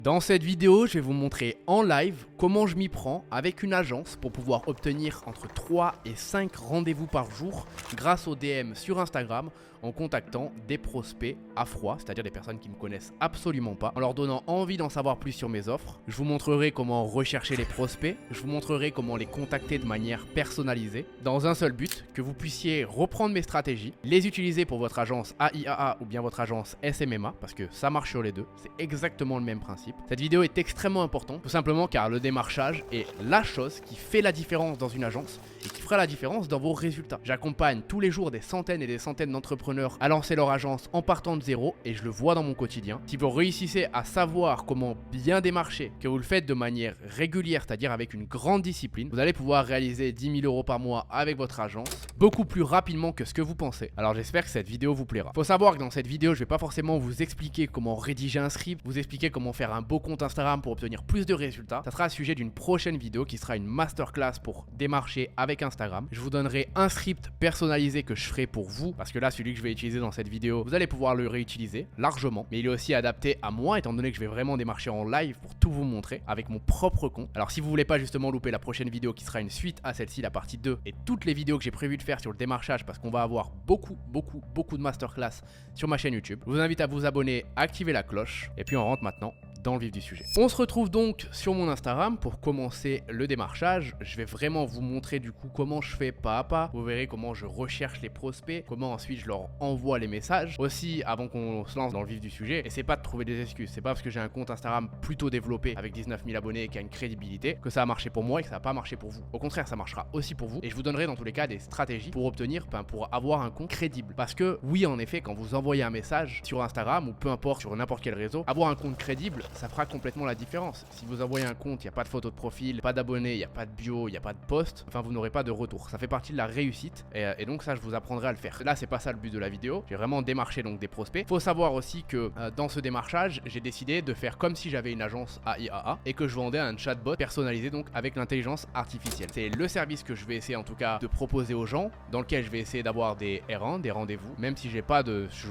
Dans cette vidéo, je vais vous montrer en live comment je m'y prends avec une agence pour pouvoir obtenir entre 3 et 5 rendez-vous par jour grâce aux DM sur Instagram en contactant des prospects à froid, c'est-à-dire des personnes qui ne me connaissent absolument pas, en leur donnant envie d'en savoir plus sur mes offres. Je vous montrerai comment rechercher les prospects, je vous montrerai comment les contacter de manière personnalisée, dans un seul but, que vous puissiez reprendre mes stratégies, les utiliser pour votre agence AIAA ou bien votre agence SMMA, parce que ça marche sur les deux, c'est exactement le même principe. Cette vidéo est extrêmement importante, tout simplement car le démarchage est la chose qui fait la différence dans une agence et qui fera la différence dans vos résultats. J'accompagne tous les jours des centaines et des centaines d'entrepreneurs à lancer leur agence en partant de zéro et je le vois dans mon quotidien. Si vous réussissez à savoir comment bien démarcher, que vous le faites de manière régulière, c'est-à-dire avec une grande discipline, vous allez pouvoir réaliser 10 000 € par mois avec votre agence beaucoup plus rapidement que ce que vous pensez. Alors j'espère que cette vidéo vous plaira. Faut savoir que dans cette vidéo, je vais pas forcément vous expliquer comment rédiger un script, vous expliquer comment faire un beau compte Instagram pour obtenir plus de résultats. Ça sera le sujet d'une prochaine vidéo qui sera une masterclass pour démarcher avec Instagram. Je vous donnerai un script personnalisé que je ferai pour vous, parce que là, celui que je vais utiliser dans cette vidéo, vous allez pouvoir le réutiliser largement, mais il est aussi adapté à moi étant donné que je vais vraiment démarcher en live pour tout vous montrer avec mon propre compte. Alors si vous voulez pas justement louper la prochaine vidéo qui sera une suite à celle-ci, la partie 2, et toutes les vidéos que j'ai prévu de faire sur le démarchage, parce qu'on va avoir beaucoup de masterclass sur ma chaîne YouTube, je vous invite à vous abonner, à activer la cloche, et puis on rentre maintenant dans le vif du sujet. On se retrouve donc sur mon Instagram pour commencer le démarchage. Je vais vraiment vous montrer du coup comment je fais pas à pas. Vous verrez comment je recherche les prospects, comment ensuite je leur envoie les messages. Aussi, avant qu'on se lance dans le vif du sujet, et c'est pas de trouver des excuses. C'est pas parce que j'ai un compte Instagram plutôt développé avec 19 000 abonnés et qui a une crédibilité que ça a marché pour moi et que ça n'a pas marché pour vous. Au contraire, ça marchera aussi pour vous et je vous donnerai dans tous les cas des stratégies pour obtenir, pour avoir un compte crédible. Parce que oui, en effet, quand vous envoyez un message sur Instagram ou peu importe sur n'importe quel réseau, avoir un compte crédible, ça fera complètement la différence. Si vous envoyez un compte, il n'y a pas de photo de profil, pas d'abonnés, il n'y a pas de bio, il n'y a pas de post, enfin vous n'aurez pas de retour. Ça fait partie de la réussite et donc ça je vous apprendrai à le faire. Là c'est pas ça le but de la vidéo, j'ai vraiment démarché donc des prospects. Faut savoir aussi que dans ce démarchage, j'ai décidé de faire comme si j'avais une agence AIAA et que je vendais un chatbot personnalisé donc avec l'intelligence artificielle. C'est le service que je vais essayer en tout cas de proposer aux gens, dans lequel je vais essayer d'avoir des R1, des rendez-vous, même si je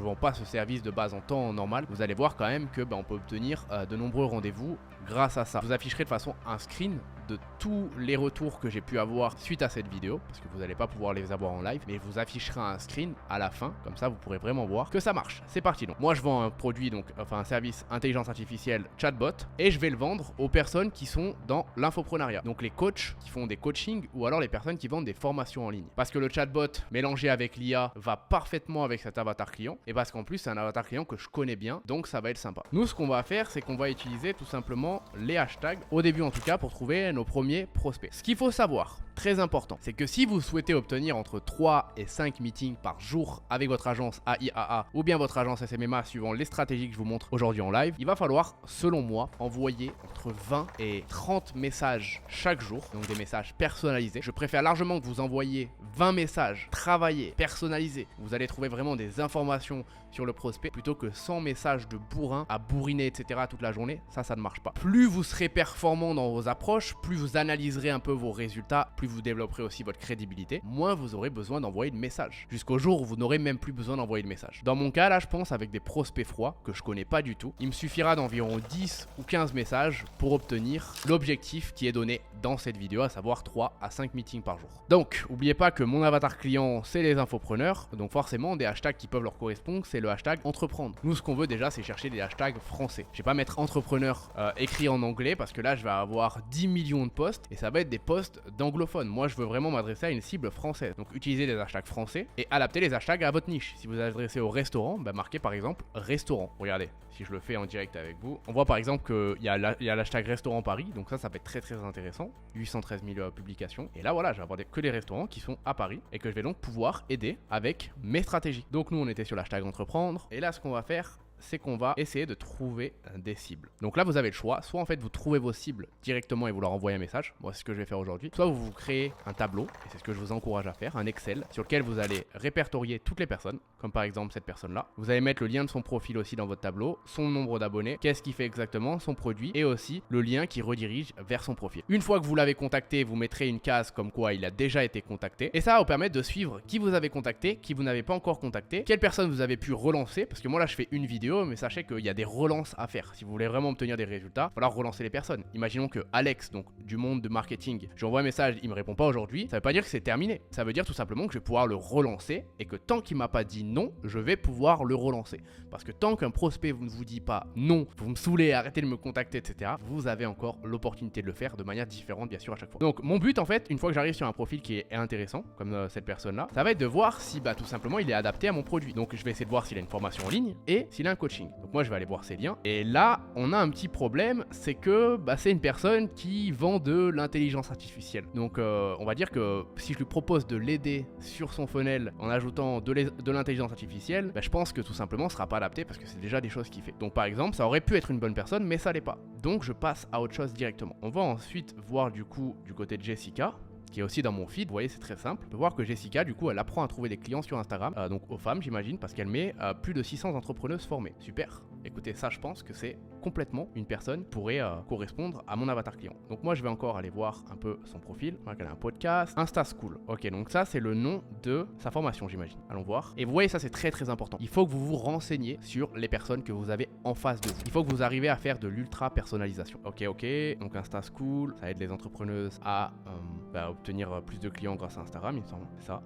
vends pas ce service de base en temps normal. Vous allez voir quand même que on peut obtenir de nombreux rendez-vous grâce à ça. Je vous afficherai de façon un screen de tous les retours que j'ai pu avoir suite à cette vidéo, parce que vous n'allez pas pouvoir les avoir en live, mais je vous afficherai un screen à la fin, comme ça vous pourrez vraiment voir que ça marche. C'est parti donc. Moi je vends un produit, donc enfin un service intelligence artificielle chatbot, et je vais le vendre aux personnes qui sont dans l'infoprenariat. Donc les coachs qui font des coachings ou alors les personnes qui vendent des formations en ligne. Parce que le chatbot mélangé avec l'IA va parfaitement avec cet avatar client, et parce qu'en plus c'est un avatar client que je connais bien, donc ça va être sympa. Nous ce qu'on va faire, c'est qu'on va utiliser tout simplement les hashtags, au début en tout cas, pour trouver nos premiers prospects. Ce qu'il faut savoir, très important, c'est que si vous souhaitez obtenir entre 3 et 5 meetings par jour avec votre agence AIAA ou bien votre agence SMMA suivant les stratégies que je vous montre aujourd'hui en live, il va falloir, selon moi, envoyer entre 20 et 30 messages chaque jour, donc des messages personnalisés. Je préfère largement que vous envoyiez 20 messages travaillés, personnalisés. Vous allez trouver vraiment des informations sur le prospect plutôt que 100 messages de bourrin à bourriner, etc. toute la journée. Ça ne marche pas. Plus vous serez performant dans vos approches, plus vous analyserez un peu vos résultats, plus vous développerez aussi votre crédibilité, moins vous aurez besoin d'envoyer de messages. Jusqu'au jour où vous n'aurez même plus besoin d'envoyer de messages. Dans mon cas, là, je pense avec des prospects froids que je connais pas du tout, il me suffira d'environ 10 ou 15 messages pour obtenir l'objectif qui est donné dans cette vidéo, à savoir 3 à 5 meetings par jour. Donc, n'oubliez pas que mon avatar client, c'est les infopreneurs, donc forcément, des hashtags qui peuvent leur correspondre, c'est le hashtag entreprendre. Nous, ce qu'on veut déjà, c'est chercher des hashtags français. Je vais pas mettre entrepreneur écrit en anglais parce que là, je vais avoir 10 millions de posts et ça va être des posts d'anglophones. Moi, je veux vraiment m'adresser à une cible française. Donc, utilisez des hashtags français et adaptez les hashtags à votre niche. Si vous vous adressez au restaurant, marquez par exemple restaurant. Regardez, si je le fais en direct avec vous, on voit par exemple qu'il y a l'hashtag restaurant Paris, donc ça peut être très intéressant. 813 000 publications. Et là, voilà, je vais avoir que les restaurants qui sont à Paris et que je vais donc pouvoir aider avec mes stratégies. Donc, nous, on était sur l'hashtag entreprendre. Et là, ce qu'on va faire, c'est qu'on va essayer de trouver des cibles. Donc là, vous avez le choix. Soit en fait, vous trouvez vos cibles directement et vous leur envoyez un message. Moi, c'est ce que je vais faire aujourd'hui. Soit vous créez un tableau, et c'est ce que je vous encourage à faire, un Excel, sur lequel vous allez répertorier toutes les personnes, comme par exemple cette personne-là. Vous allez mettre le lien de son profil aussi dans votre tableau, son nombre d'abonnés, qu'est-ce qu'il fait exactement, son produit, et aussi le lien qui redirige vers son profil. Une fois que vous l'avez contacté, vous mettrez une case comme quoi il a déjà été contacté. Et ça va vous permettre de suivre qui vous avez contacté, qui vous n'avez pas encore contacté, quelle personne vous avez pu relancer, parce que moi là, je fais une vidéo. vidéo, mais sachez qu'il y a des relances à faire. Si vous voulez vraiment obtenir des résultats, il va falloir relancer les personnes. Imaginons que Alex, donc du monde de marketing, je lui envoie un message, il me répond pas aujourd'hui, ça veut pas dire que c'est terminé. Ça veut dire tout simplement que je vais pouvoir le relancer et que tant qu'il m'a pas dit non, je vais pouvoir le relancer. Parce que tant qu'un prospect ne vous dit pas non, vous me saoulez, arrêtez de me contacter, etc., vous avez encore l'opportunité de le faire de manière différente, bien sûr, à chaque fois. Donc mon but en fait, une fois que j'arrive sur un profil qui est intéressant, comme cette personne-là, ça va être de voir si tout simplement il est adapté à mon produit. Donc je vais essayer de voir s'il a une formation en ligne et s'il a un coaching. Donc moi je vais aller voir ses liens. Et là, on a un petit problème, c'est que c'est une personne qui vend de l'intelligence artificielle. Donc on va dire que si je lui propose de l'aider sur son funnel en ajoutant de l'intelligence artificielle, je pense que tout simplement ce sera pas adapté parce que c'est déjà des choses qu'il fait. Donc par exemple, ça aurait pu être une bonne personne, mais ça l'est pas. Donc je passe à autre chose directement. On va ensuite voir du coup du côté de Jessica, qui est aussi dans mon feed. Vous voyez, c'est très simple. On peut voir que Jessica, du coup, elle apprend à trouver des clients sur Instagram, donc aux femmes, j'imagine, parce qu'elle met plus de 600 entrepreneuses formées. Super. Écoutez, ça, je pense que c'est complètement une personne qui pourrait correspondre à mon avatar client. Donc moi, je vais encore aller voir un peu son profil. On va qu'elle a un podcast, Insta School. Ok, donc ça, c'est le nom de sa formation, j'imagine. Allons voir. Et vous voyez, ça, c'est très, très important. Il faut que vous vous renseigniez sur les personnes que vous avez en face de vous. Il faut que vous arriviez à faire de l'ultra personnalisation. Ok. Donc Insta School, ça aide les entrepreneuses à obtenir plus de clients grâce à Instagram, il me semble, c'est ça.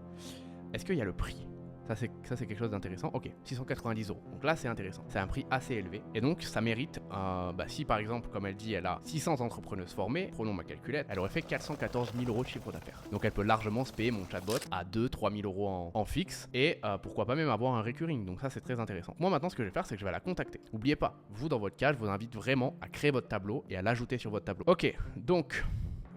Est-ce qu'il y a le prix ? Ça c'est quelque chose d'intéressant. Ok, 690 €. Donc là c'est intéressant. C'est un prix assez élevé. Et donc ça mérite, si par exemple, comme elle dit, elle a 600 entrepreneuses formées, prenons ma calculette, elle aurait fait 414 000 € de chiffre d'affaires. Donc elle peut largement se payer mon chatbot à 2-3 000 € en fixe. Et pourquoi pas même avoir un recurring. Donc ça c'est très intéressant. Moi maintenant ce que je vais faire, c'est que je vais la contacter. N'oubliez pas, vous dans votre cas, je vous invite vraiment à créer votre tableau et à l'ajouter sur votre tableau. Ok, donc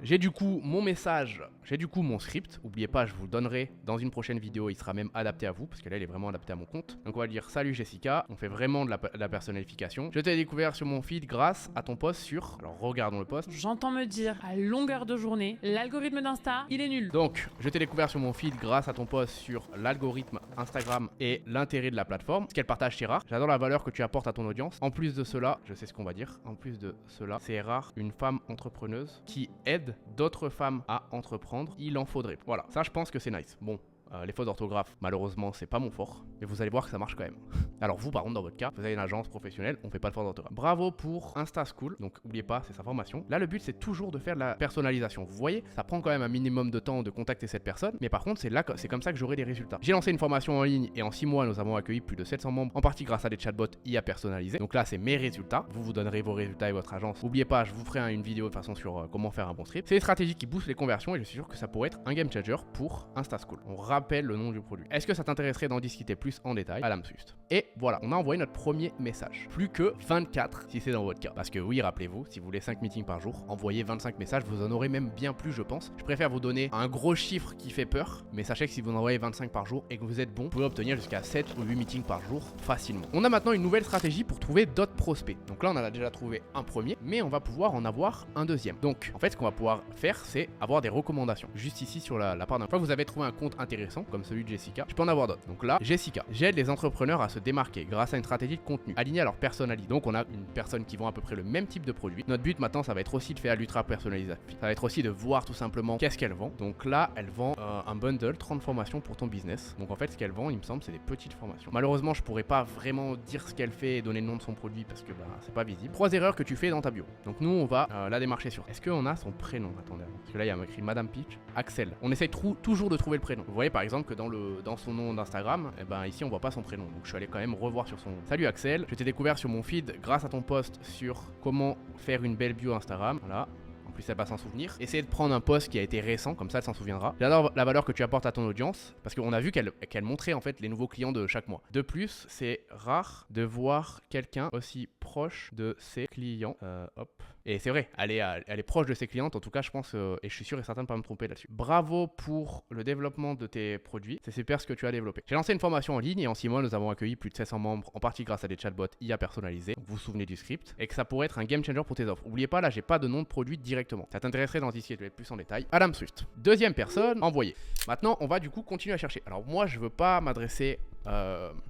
j'ai du coup mon message, j'ai du coup mon script. N'oubliez pas, je vous le donnerai dans une prochaine vidéo, il sera même adapté à vous, parce que là il est vraiment adapté à mon compte. Donc on va dire salut Jessica, on fait vraiment de la personnalification. Je t'ai découvert sur mon feed grâce à ton post sur... Alors regardons le post. J'entends me dire à longueur de journée, l'algorithme d'Insta, il est nul. Donc je t'ai découvert sur mon feed grâce à ton post sur l'algorithme Instagram et l'intérêt de la plateforme. Ce qu'elle partage c'est rare, j'adore la valeur que tu apportes à ton audience. En plus de cela, je sais ce qu'on va dire, en plus de cela, c'est rare une femme entrepreneuse qui aide d'autres femmes à entreprendre, il en faudrait. Voilà, ça je pense que c'est nice. Bon, les fautes d'orthographe, malheureusement, c'est pas mon fort, mais vous allez voir que ça marche quand même. Alors vous, par contre, dans votre cas, vous avez une agence professionnelle, on fait pas de fautes d'orthographe. Bravo pour Insta School, donc n'oubliez pas, c'est sa formation. Là, le but, c'est toujours de faire de la personnalisation. Vous voyez, ça prend quand même un minimum de temps de contacter cette personne, mais par contre, c'est comme ça que j'aurai des résultats. J'ai lancé une formation en ligne et en 6 mois, nous avons accueilli plus de 700 membres, en partie grâce à des chatbots IA personnalisés. Donc là, c'est mes résultats. Vous donnerez vos résultats et votre agence. N'oubliez pas, je vous ferai une vidéo de façon sur comment faire un bon script. C'est des stratégies qui boostent les conversions et je suis sûr que ça pourrait être un game changer pour Insta School. On rappelle le nom du produit. Est-ce que ça t'intéresserait d'en discuter plus en détail? Adam Swift. Et voilà, on a envoyé notre premier message. Plus que 24 si c'est dans votre cas. Parce que oui, rappelez-vous, si vous voulez 5 meetings par jour, envoyez 25 messages, vous en aurez même bien plus, je pense. Je préfère vous donner un gros chiffre qui fait peur, mais sachez que si vous en envoyez 25 par jour et que vous êtes bon, vous pouvez obtenir jusqu'à 7 ou 8 meetings par jour facilement. On a maintenant une nouvelle stratégie pour trouver d'autres prospects. Donc là, on en a déjà trouvé un premier, mais on va pouvoir en avoir un deuxième. Donc, en fait, ce qu'on va pouvoir faire, c'est avoir des recommandations. Juste ici sur la part d'un. Une fois que vous avez trouvé un compte intéressant, comme celui de Jessica, je peux en avoir d'autres. Donc là, Jessica, j'aide les entrepreneurs à se démarquer grâce à une stratégie de contenu alignée à leur personnalité. Donc on a une personne qui vend à peu près le même type de produit. Notre but maintenant, ça va être aussi de faire l'ultra personnalisation. Ça va être aussi de voir tout simplement qu'est-ce qu'elle vend. Donc là, elle vend un bundle 30 formations pour ton business. Donc en fait, ce qu'elle vend, il me semble, c'est des petites formations. Malheureusement, je pourrais pas vraiment dire ce qu'elle fait et donner le nom de son produit parce que c'est pas visible. 3 erreurs que tu fais dans ta bio. Donc nous, on va la démarcher sur. Est-ce qu'on a son prénom? Attendez, parce que là, il y a écrit Madame Peach, Axel. On essaye toujours de trouver le prénom. Vous voyez par exemple que dans son nom d'Instagram, ici on voit pas son prénom. Donc je suis allé quand même revoir sur son nom. Salut Axel, je t'ai découvert sur mon feed grâce à ton post sur comment faire une belle bio Instagram. Voilà. En plus, elle va s'en souvenir. Essayez de prendre un post qui a été récent, comme ça elle s'en souviendra. J'adore la valeur que tu apportes à ton audience, parce qu'on a vu qu'elle montrait en fait les nouveaux clients de chaque mois. De plus, c'est rare de voir quelqu'un aussi proche de ses clients. Hop. Et c'est vrai, elle est proche de ses clientes, en tout cas je pense, et je suis sûr et certain de ne pas me tromper là-dessus. Bravo pour le développement de tes produits, c'est super ce que tu as développé. J'ai lancé une formation en ligne et en 6 mois nous avons accueilli plus de 700 membres, en partie grâce à des chatbots IA personnalisés. Donc, vous vous souvenez du script, et que ça pourrait être un game changer pour tes offres. N'oubliez pas, là j'ai pas de nom de produit directement. Ça t'intéresserait d'en discuter plus en détail. Adam Swift. Deuxième personne, envoyé. Maintenant on va du coup continuer à chercher. Alors moi je veux pas m'adresser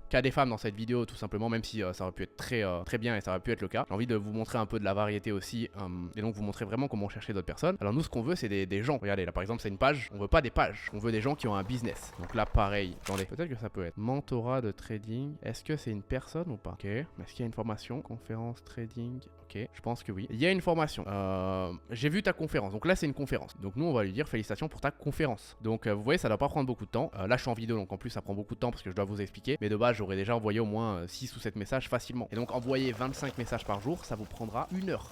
qu'à des femmes dans cette vidéo tout simplement, même si ça aurait pu être très bien et ça aurait pu être le cas. J'ai envie de vous montrer un peu de la variété aussi et donc vous montrer vraiment comment chercher d'autres personnes. Alors nous ce qu'on veut c'est des gens. Regardez là par exemple c'est une page, on veut pas des pages, on veut des gens qui ont un business. Donc là pareil, attendez, peut-être que ça peut être mentorat de trading. Est-ce que c'est une personne ou pas? Ok, mais est-ce qu'il y a une formation? Conférence trading, ok, je pense que oui. Il y a une formation. J'ai vu ta conférence, donc là c'est une conférence. Donc nous on va lui dire félicitations pour ta conférence. Donc vous voyez ça doit pas prendre beaucoup de temps. Là je suis en vidéo donc en plus ça prend beaucoup de temps parce que je dois vous expliquer. Mais de base j'aurais déjà envoyé au moins 6 ou 7 messages facilement. Et donc envoyer 25 messages par jour, ça vous prendra 1 heure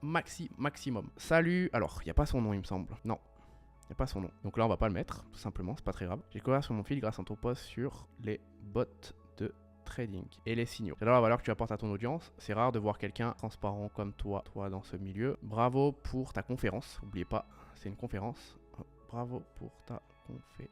maximum. Salut, alors il n'y a pas son nom il me semble. Non. Il n'y a pas son nom. Donc là on va pas le mettre, tout simplement, c'est pas très grave. J'ai découvert sur mon fil grâce à ton post sur les bots de trading et les signaux. J'adore la valeur que tu apportes à ton audience. C'est rare de voir quelqu'un transparent comme toi dans ce milieu. Bravo pour ta conférence. N'oubliez pas, c'est une conférence. Bravo pour ta conférence.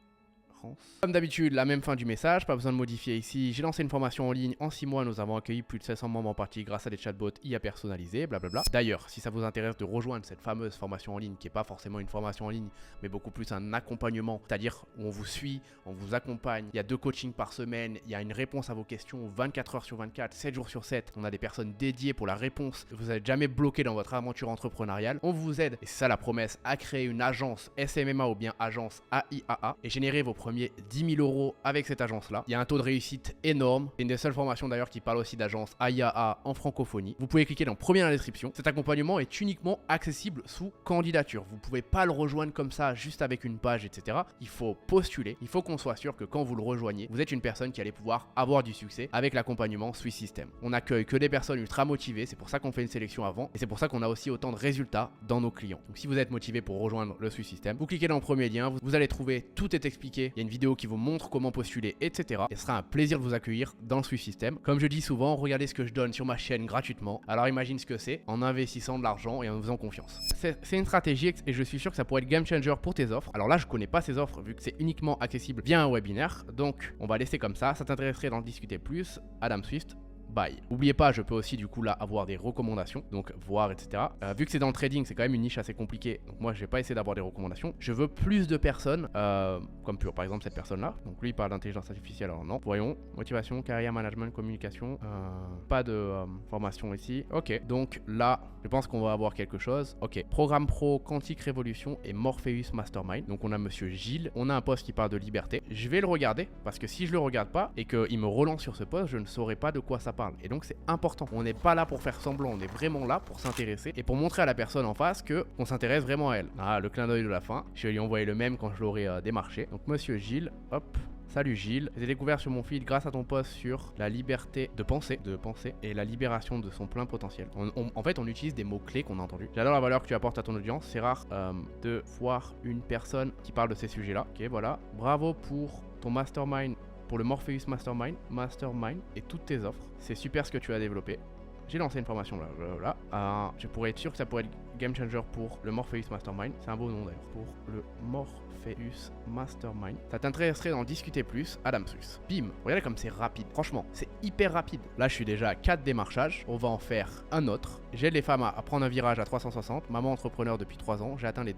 Comme d'habitude, la même fin du message, pas besoin de modifier ici. J'ai lancé une formation en ligne. En 6 mois, nous avons accueilli plus de 700 membres en partie grâce à des chatbots IA personnalisés, blablabla. D'ailleurs, si ça vous intéresse de rejoindre cette fameuse formation en ligne, qui n'est pas forcément une formation en ligne, mais beaucoup plus un accompagnement, c'est-à-dire où on vous suit, on vous accompagne, il y a 2 coachings par semaine, il y a une réponse à vos questions 24 heures sur 24, 7 jours sur 7. On a des personnes dédiées pour la réponse. Vous n'êtes jamais bloqué dans votre aventure entrepreneuriale. On vous aide, et c'est ça la promesse, à créer une agence SMMA ou bien agence AIAA et générer vos premiers 10 000 euros avec cette agence-là. Il y a un taux de réussite énorme. C'est une des seules formations d'ailleurs qui parle aussi d'agence AIAA en francophonie. Vous pouvez cliquer dans le premier dans la description. Cet accompagnement est uniquement accessible sous candidature. Vous ne pouvez pas le rejoindre comme ça, juste avec une page, etc. Il faut postuler. Il faut qu'on soit sûr que quand vous le rejoignez, vous êtes une personne qui allait pouvoir avoir du succès avec l'accompagnement Swiss System. On accueille que des personnes ultra motivées. C'est pour ça qu'on fait une sélection avant. Et c'est pour ça qu'on a aussi autant de résultats dans nos clients. Donc si vous êtes motivé pour rejoindre le Swiss System, vous cliquez dans le premier lien. Vous allez trouver, tout est expliqué. Il y a une vidéo qui vous montre comment postuler, etc. Et ce sera un plaisir de vous accueillir dans le Swiss System. Comme je dis souvent, regardez ce que je donne sur ma chaîne gratuitement. Alors imagine ce que c'est en investissant de l'argent et en faisant confiance. C'est une stratégie et je suis sûr que ça pourrait être game changer pour tes offres. Alors là, je connais pas ces offres vu que c'est uniquement accessible via un webinaire. Donc on va laisser comme ça. Ça t'intéresserait d'en discuter plus? Adam Swift. Bye. N'oubliez pas, je peux aussi du coup là avoir des recommandations, donc voir, etc. Vu que c'est dans le trading, c'est quand même une niche assez compliquée. Donc moi, je vais pas essayer d'avoir des recommandations. Je veux plus de personnes, comme par exemple cette personne-là. Donc lui, il parle d'intelligence artificielle, alors non. Voyons, motivation, carrière, management, communication. Pas de formation ici. Ok, donc là, je pense qu'on va avoir quelque chose. Ok, programme pro, Quantique Révolution et Morpheus Mastermind. Donc on a Monsieur Gilles. On a un post qui parle de liberté. Je vais le regarder parce que si je le regarde pas et qu'il me relance sur ce post, je ne saurais pas de quoi ça parle. Et donc c'est important. On n'est pas là pour faire semblant, on est vraiment là pour s'intéresser et pour montrer à la personne en face qu'on s'intéresse vraiment à elle. Ah, le clin d'œil de la fin. Je vais lui envoyer le même quand je l'aurai démarché. Donc Monsieur Gilles, hop. Salut Gilles, j'ai découvert sur mon feed grâce à ton post sur la liberté de penser et la libération de son plein potentiel. En fait, on utilise des mots-clés qu'on a entendus. J'adore la valeur que tu apportes à ton audience. C'est rare de voir une personne qui parle de ces sujets-là. Ok, voilà. Bravo pour ton mastermind, pour le Morpheus Mastermind et toutes tes offres. C'est super ce que tu as développé. J'ai lancé une formation là. Je pourrais être sûr que ça pourrait être game changer pour le Morpheus Mastermind. C'est un beau nom d'ailleurs. Pour le Morpheus Mastermind. Ça t'intéresserait d'en discuter plus? Adam Swift. Bim. Regardez comme c'est rapide. Franchement, c'est hyper rapide. Là, je suis déjà à 4 démarchages. On va en faire un autre. J'aide les femmes à prendre un virage à 360. Maman entrepreneur depuis 3 ans. J'ai atteint les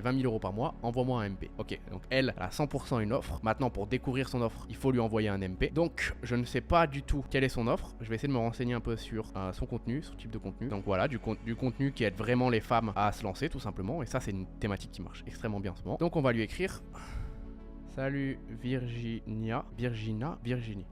20 000 euros par mois. Envoie-moi un MP. Ok, donc elle a 100% une offre. Maintenant, pour découvrir son offre, il faut lui envoyer un MP. Donc, je ne sais pas du tout quelle est son offre. Je vais essayer de me renseigner un peu sur son contenu, son type de contenu. Donc voilà, du contenu qui aide vraiment les femmes à se lancer tout simplement. Et ça, c'est une thématique qui marche extrêmement bien en ce moment. Donc on va lui écrire. Salut Virginie.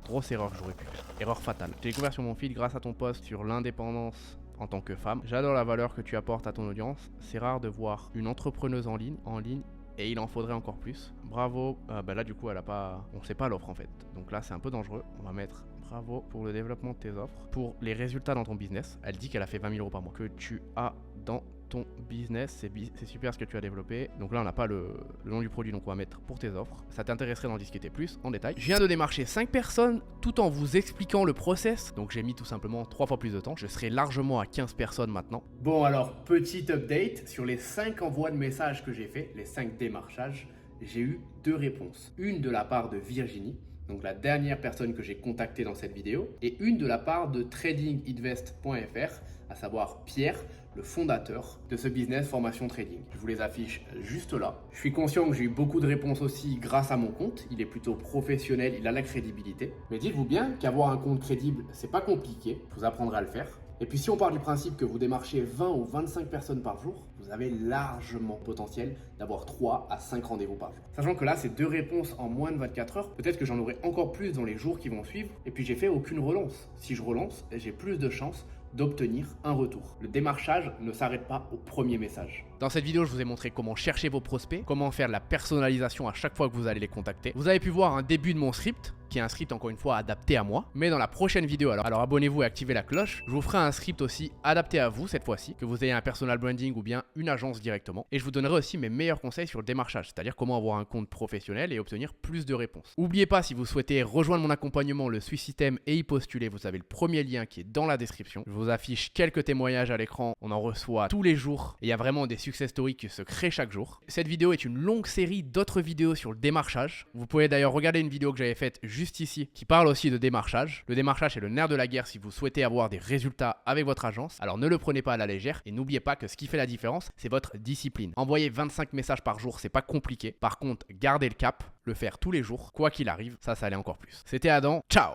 Grosse erreur que j'aurais pu faire. Erreur fatale. J'ai découvert sur mon feed grâce à ton post sur l'indépendance en tant que femme. J'adore la valeur que tu apportes à ton audience. C'est rare de voir une entrepreneuse en ligne et il en faudrait encore plus. Bravo. Là du coup elle a pas. On sait pas l'offre en fait. Donc là c'est un peu dangereux. On va mettre bravo pour le développement de tes offres. Pour les résultats dans ton business. Elle dit qu'elle a fait 20 000 euros par mois. Que tu as dans ton business, c'est super ce que tu as développé. Donc là on n'a pas le nom du produit, donc on va mettre pour tes offres. Ça t'intéresserait d'en discuter plus en détail. Je viens de démarcher 5 personnes tout en vous expliquant le process. Donc j'ai mis tout simplement 3 fois plus de temps. Je serai largement à 15 personnes maintenant. Bon alors, petit update sur les 5 envois de messages que j'ai fait, les 5 démarchages. J'ai eu 2 réponses. Une de la part de Virginie, donc la dernière personne que j'ai contactée dans cette vidéo, et une de la part de tradinginvest.fr à savoir Pierre, le fondateur de ce business formation trading. Je vous les affiche juste là. Je suis conscient que j'ai eu beaucoup de réponses aussi grâce à mon compte. Il est plutôt professionnel, il a la crédibilité. Mais dites-vous bien qu'avoir un compte crédible, c'est pas compliqué. Je vous apprendrai à le faire. Et puis si on part du principe que vous démarchez 20 ou 25 personnes par jour, vous avez largement le potentiel d'avoir 3 à 5 rendez-vous par jour. Sachant que là, c'est 2 réponses en moins de 24 heures. Peut-être que j'en aurai encore plus dans les jours qui vont suivre. Et puis j'ai fait aucune relance. Si je relance, j'ai plus de chances d'obtenir un retour. Le démarchage ne s'arrête pas au premier message. Dans cette vidéo, je vous ai montré comment chercher vos prospects, comment faire de la personnalisation à chaque fois que vous allez les contacter. Vous avez pu voir un début de mon script, qui est un script encore une fois adapté à moi. Mais dans la prochaine vidéo, alors abonnez-vous et activez la cloche, je vous ferai un script aussi adapté à vous cette fois-ci, que vous ayez un personal branding ou bien une agence directement. Et je vous donnerai aussi mes meilleurs conseils sur le démarchage, c'est-à-dire comment avoir un compte professionnel et obtenir plus de réponses. N'oubliez pas, si vous souhaitez rejoindre mon accompagnement, le Swiss System, et y postuler, vous avez le premier lien qui est dans la description. Je vous affiche quelques témoignages à l'écran, on en reçoit tous les jours. Et il y a vraiment des success stories qui se créent chaque jour. Cette vidéo est une longue série d'autres vidéos sur le démarchage. Vous pouvez d'ailleurs regarder une vidéo que j'avais faite juste ici qui parle aussi de démarchage. Le démarchage est le nerf de la guerre si vous souhaitez avoir des résultats avec votre agence. Alors ne le prenez pas à la légère et n'oubliez pas que ce qui fait la différence, c'est votre discipline. Envoyer 25 messages par jour, c'est pas compliqué. Par contre, gardez le cap, le faire tous les jours, quoi qu'il arrive, ça allait encore plus. C'était Adam, ciao!